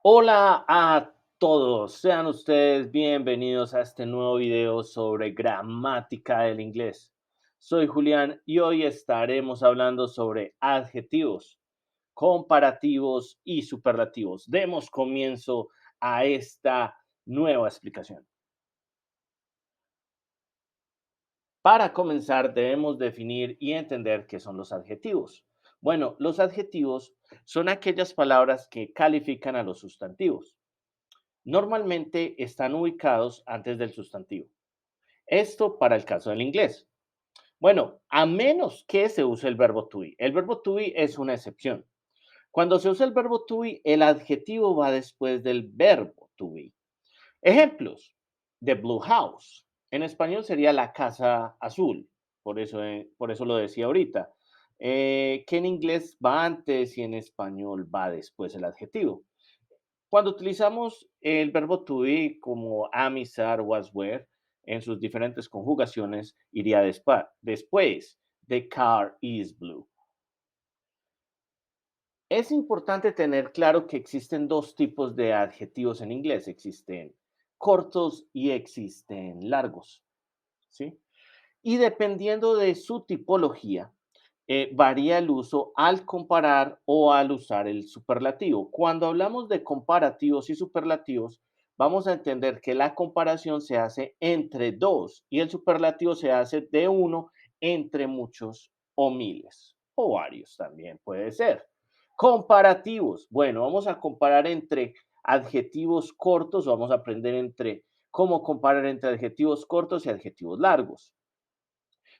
Hola a todos, sean ustedes bienvenidos a este nuevo video sobre gramática del inglés. Soy Julián y hoy estaremos hablando sobre adjetivos, comparativos y superlativos. Demos comienzo a esta nueva explicación. Para comenzar, debemos definir y entender qué son los adjetivos. Bueno, los adjetivos son aquellas palabras que califican a los sustantivos. Normalmente están ubicados antes del sustantivo. Esto para el caso del inglés. Bueno, a menos que se use el verbo to be. El verbo to be es una excepción. Cuando se usa el verbo to be, el adjetivo va después del verbo to be. Ejemplos: The blue house. En español sería la casa azul. Por eso lo decía ahorita. Que en inglés va antes y en español va después el adjetivo. Cuando utilizamos el verbo to be como am, is, are, was, were, en sus diferentes conjugaciones, iría después. The car is blue. Es importante tener claro que existen dos tipos de adjetivos en inglés. Existen cortos y existen largos, ¿sí? Y dependiendo de su tipología, varía el uso al comparar o al usar el superlativo. Cuando hablamos de comparativos y superlativos, vamos a entender que la comparación se hace entre dos y el superlativo se hace de uno entre muchos o miles o varios también puede ser. Comparativos. Bueno, vamos a comparar entre adjetivos cortos, vamos a aprender entre cómo comparar entre adjetivos cortos y adjetivos largos.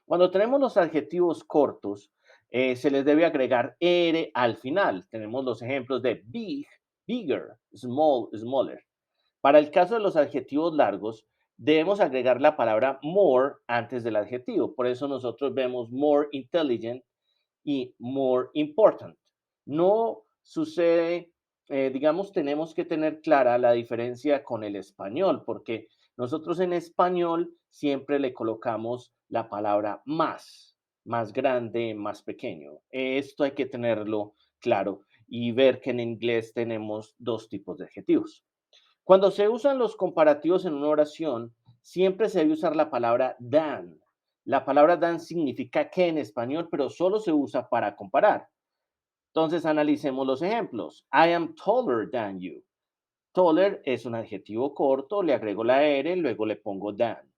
Cuando tenemos los adjetivos cortos, se les debe agregar "ere" al final. Tenemos los ejemplos de big, bigger, small, smaller. Para el caso de los adjetivos largos, debemos agregar la palabra more antes del adjetivo. Por eso nosotros vemos more intelligent y more important. No sucede, digamos, tenemos que tener clara la diferencia con el español, porque nosotros en español siempre le colocamos la palabra más grande, más pequeño. Esto hay que tenerlo claro y ver que en inglés tenemos dos tipos de adjetivos. Cuando se usan los comparativos en una oración, siempre se debe usar la palabra than. La palabra than significa que en español, pero solo se usa para comparar. Entonces, analicemos los ejemplos. I am taller than you. Taller es un adjetivo corto, le agrego la R, luego le pongo than.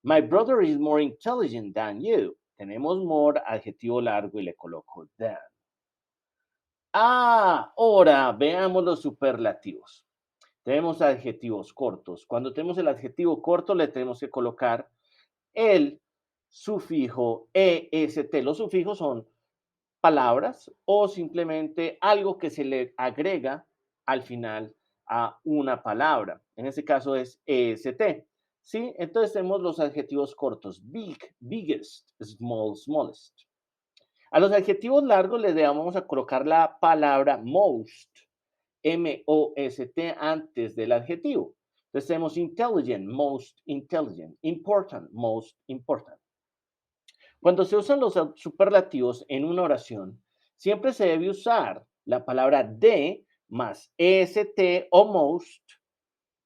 My brother is more intelligent than you. Tenemos more, adjetivo largo y le coloco than. Ahora veamos los superlativos. Tenemos adjetivos cortos. Cuando tenemos el adjetivo corto, le tenemos que colocar el sufijo est. Los sufijos son palabras o simplemente algo que se le agrega al final a una palabra. En este caso es est. ¿Sí? Entonces tenemos los adjetivos cortos: big, biggest, small, smallest. A los adjetivos largos le vamos a colocar la palabra most, M-O-S-T antes del adjetivo. Entonces tenemos intelligent, most intelligent, important, most important. Cuando se usan los superlativos en una oración, siempre se debe usar la palabra de más est o most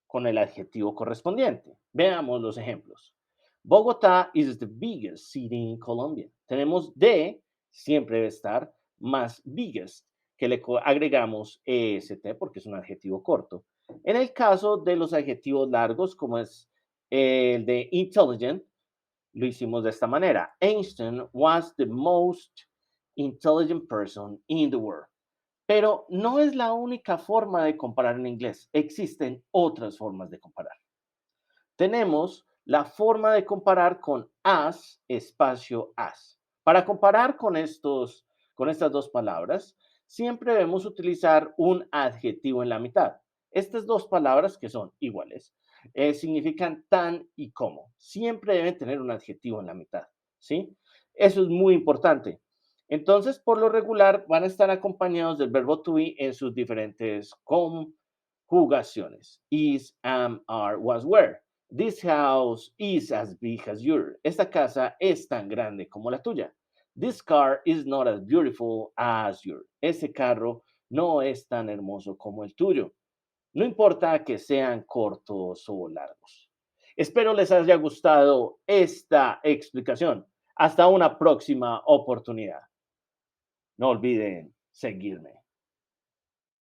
con el adjetivo correspondiente. Veamos los ejemplos. Bogotá is the biggest city in Colombia. Tenemos de, siempre debe estar, más biggest, que le agregamos est porque es un adjetivo corto. En el caso de los adjetivos largos, como es el de intelligent, lo hicimos de esta manera. Einstein was the most intelligent person in the world. Pero no es la única forma de comparar en inglés. Existen otras formas de comparar. Tenemos la forma de comparar con as, espacio as. Para comparar con estas dos palabras, siempre debemos utilizar un adjetivo en la mitad. Estas dos palabras, que son iguales, significan tan y como. Siempre deben tener un adjetivo en la mitad, ¿sí? Eso es muy importante. Entonces, por lo regular, van a estar acompañados del verbo to be en sus diferentes conjugaciones. Is, am, are, was, were. This house is as big as yours. Esta casa es tan grande como la tuya. This car is not as beautiful as yours. Ese carro no es tan hermoso como el tuyo. No importa que sean cortos o largos. Espero les haya gustado esta explicación. Hasta una próxima oportunidad. No olviden seguirme.